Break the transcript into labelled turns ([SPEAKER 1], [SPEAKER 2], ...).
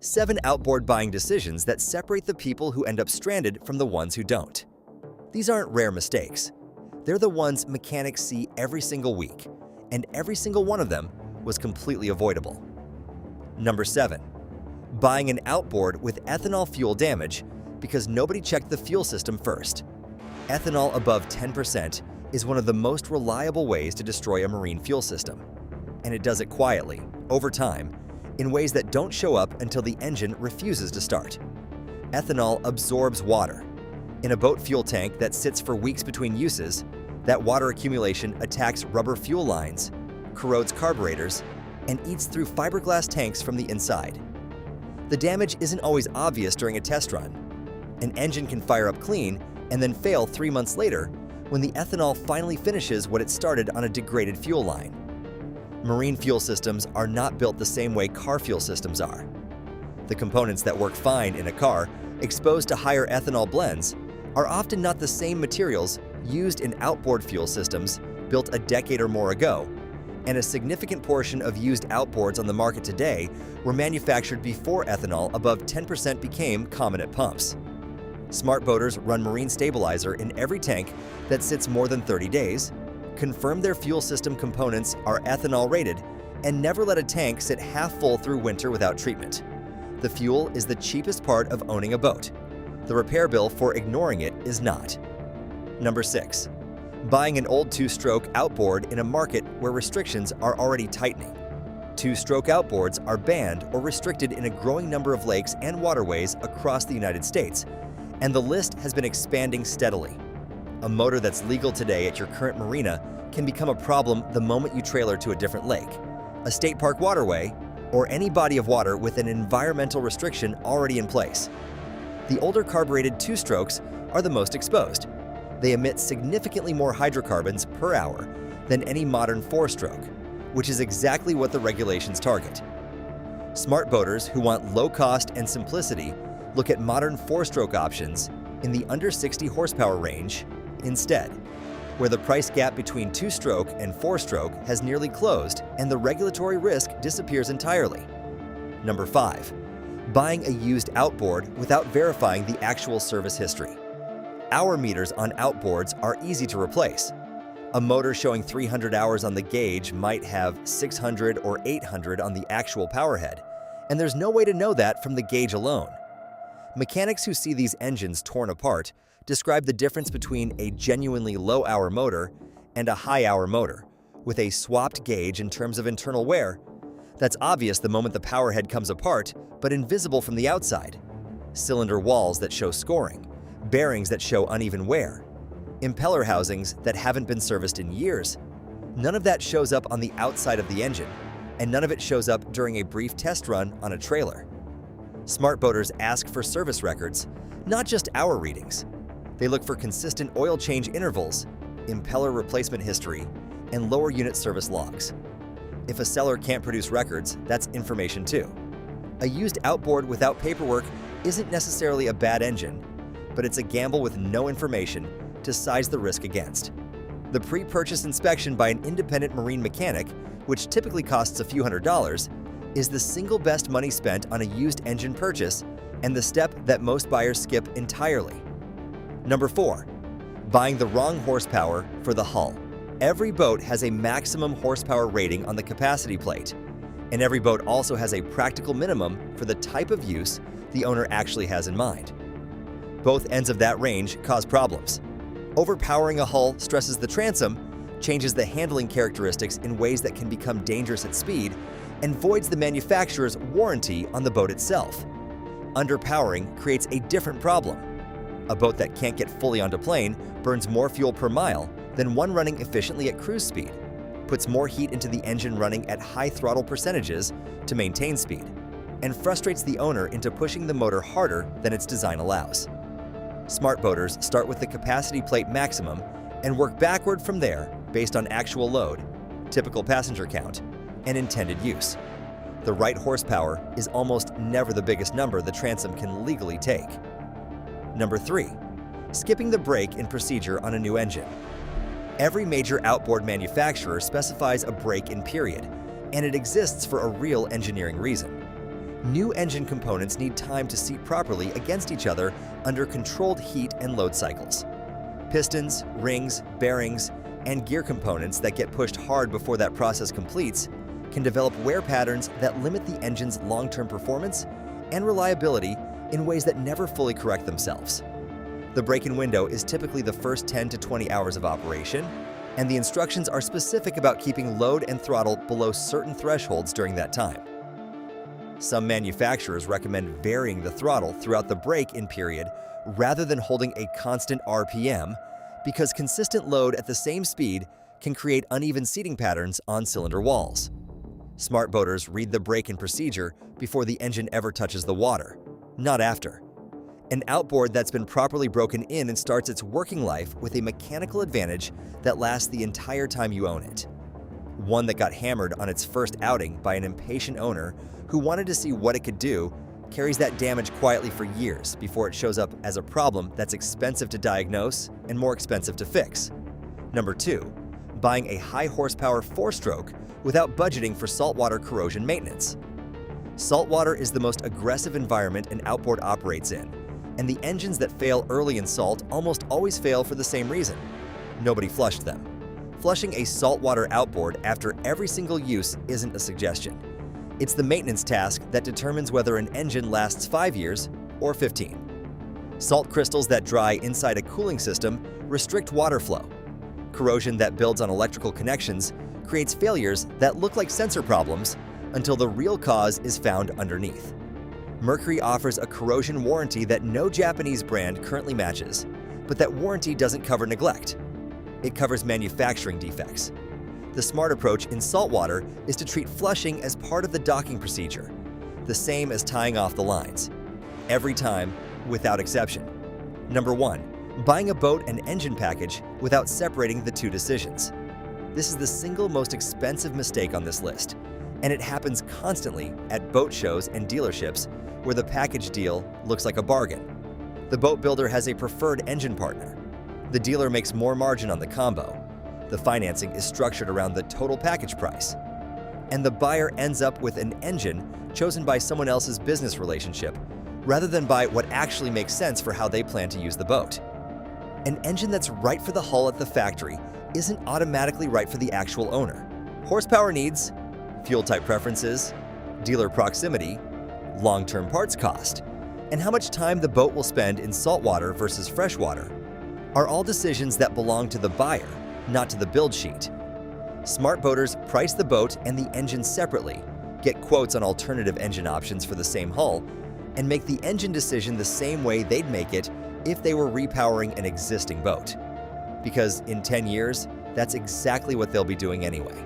[SPEAKER 1] 7 outboard buying decisions that separate the people who end up stranded from the ones who don't. These aren't rare mistakes. They're the ones mechanics see every single week, and every single one of them was completely avoidable. Number 7. Buying an outboard with ethanol fuel damage because nobody checked the fuel system first. Ethanol above 10% is one of the most reliable ways to destroy a marine fuel system, and it does it quietly, over time, in ways that don't show up until the engine refuses to start. Ethanol absorbs water. In a boat fuel tank that sits for weeks between uses, that water accumulation attacks rubber fuel lines, corrodes carburetors, and eats through fiberglass tanks from the inside. The damage isn't always obvious during a test run. An engine can fire up clean and then fail 3 months later when the ethanol finally finishes what it started on a degraded fuel line. Marine fuel systems are not built the same way car fuel systems are. The components that work fine in a car exposed to higher ethanol blends are often not the same materials used in outboard fuel systems built a decade or more ago, and a significant portion of used outboards on the market today were manufactured before ethanol above 10% became common at pumps. Smart boaters run marine stabilizer in every tank that sits more than 30 days, confirm their fuel system components are ethanol rated, and never let a tank sit half full through winter without treatment. The fuel is the cheapest part of owning a boat. The repair bill for ignoring it is not. Number 6. Buying an old 2-stroke outboard in a market where restrictions are already tightening. 2-stroke outboards are banned or restricted in a growing number of lakes and waterways across the United States, and the list has been expanding steadily. A motor that's legal today at your current marina can become a problem the moment you trailer to a different lake, a state park waterway, or any body of water with an environmental restriction already in place. The older carbureted 2-strokes are the most exposed. They emit significantly more hydrocarbons per hour than any modern 4-stroke, which is exactly what the regulations target. Smart boaters who want low cost and simplicity look at modern 4-stroke options in the under 60 horsepower range instead, where the price gap between 2-stroke and 4-stroke has nearly closed and the regulatory risk disappears entirely. Number 5. Buying a used outboard without verifying the actual service history. Hour meters on outboards are easy to replace. A motor showing 300 hours on the gauge might have 600 or 800 on the actual powerhead, and there's no way to know that from the gauge alone. Mechanics who see these engines torn apart describe the difference between a genuinely low-hour motor and a high-hour motor, with a swapped gauge in terms of internal wear. That's obvious the moment the powerhead comes apart, but invisible from the outside. Cylinder walls that show scoring, bearings that show uneven wear, impeller housings that haven't been serviced in years. None of that shows up on the outside of the engine, and none of it shows up during a brief test run on a trailer. Smart boaters ask for service records, not just hour readings. They look for consistent oil change intervals, impeller replacement history, and lower unit service logs. If a seller can't produce records, that's information too. A used outboard without paperwork isn't necessarily a bad engine, but it's a gamble with no information to size the risk against. The pre-purchase inspection by an independent marine mechanic, which typically costs a few $100s, is the single best money spent on a used engine purchase and the step that most buyers skip entirely. Number 4. Buying the wrong horsepower for the hull. Every boat has a maximum horsepower rating on the capacity plate, and every boat also has a practical minimum for the type of use the owner actually has in mind. Both ends of that range cause problems. Overpowering a hull stresses the transom, changes the handling characteristics in ways that can become dangerous at speed, and voids the manufacturer's warranty on the boat itself. Underpowering creates a different problem. A boat that can't get fully onto plane burns more fuel per mile than one running efficiently at cruise speed, puts more heat into the engine running at high throttle percentages to maintain speed, and frustrates the owner into pushing the motor harder than its design allows. Smart boaters start with the capacity plate maximum and work backward from there based on actual load, typical passenger count, and intended use. The right horsepower is almost never the biggest number the transom can legally take. Number 3. Skipping the brake in procedure on a new engine. Every major outboard manufacturer specifies a break-in period, and it exists for a real engineering reason. New engine components need time to seat properly against each other under controlled heat and load cycles. Pistons, rings, bearings, and gear components that get pushed hard before that process completes can develop wear patterns that limit the engine's long-term performance and reliability in ways that never fully correct themselves. The break-in window is typically the first 10 to 20 hours of operation, and the instructions are specific about keeping load and throttle below certain thresholds during that time. Some manufacturers recommend varying the throttle throughout the break-in period rather than holding a constant RPM, because consistent load at the same speed can create uneven seating patterns on cylinder walls. Smart boaters read the break-in procedure before the engine ever touches the water, not after. An outboard that's been properly broken in and starts its working life with a mechanical advantage that lasts the entire time you own it. One that got hammered on its first outing by an impatient owner who wanted to see what it could do carries that damage quietly for years before it shows up as a problem that's expensive to diagnose and more expensive to fix. Number 2, buying a high-horsepower 4-stroke without budgeting for saltwater corrosion maintenance. Saltwater is the most aggressive environment an outboard operates in, and the engines that fail early in salt almost always fail for the same reason: nobody flushed them. Flushing a saltwater outboard after every single use isn't a suggestion. It's the maintenance task that determines whether an engine lasts 5 years or 15. Salt crystals that dry inside a cooling system restrict water flow. Corrosion that builds on electrical connections creates failures that look like sensor problems until the real cause is found underneath. Mercury offers a corrosion warranty that no Japanese brand currently matches, but that warranty doesn't cover neglect. It covers manufacturing defects. The smart approach in saltwater is to treat flushing as part of the docking procedure, the same as tying off the lines. Every time, without exception. Number 1, buying a boat and engine package without separating the two decisions. This is the single most expensive mistake on this list, and it happens constantly at boat shows and dealerships where the package deal looks like a bargain. The boat builder has a preferred engine partner. The dealer makes more margin on the combo. The financing is structured around the total package price. And the buyer ends up with an engine chosen by someone else's business relationship, rather than by what actually makes sense for how they plan to use the boat. An engine that's right for the hull at the factory isn't automatically right for the actual owner. Horsepower needs, fuel type preferences, dealer proximity, long-term parts cost, and how much time the boat will spend in saltwater versus freshwater are all decisions that belong to the buyer, not to the build sheet. Smart boaters price the boat and the engine separately, get quotes on alternative engine options for the same hull, and make the engine decision the same way they'd make it if they were repowering an existing boat. Because in 10 years, that's exactly what they'll be doing anyway.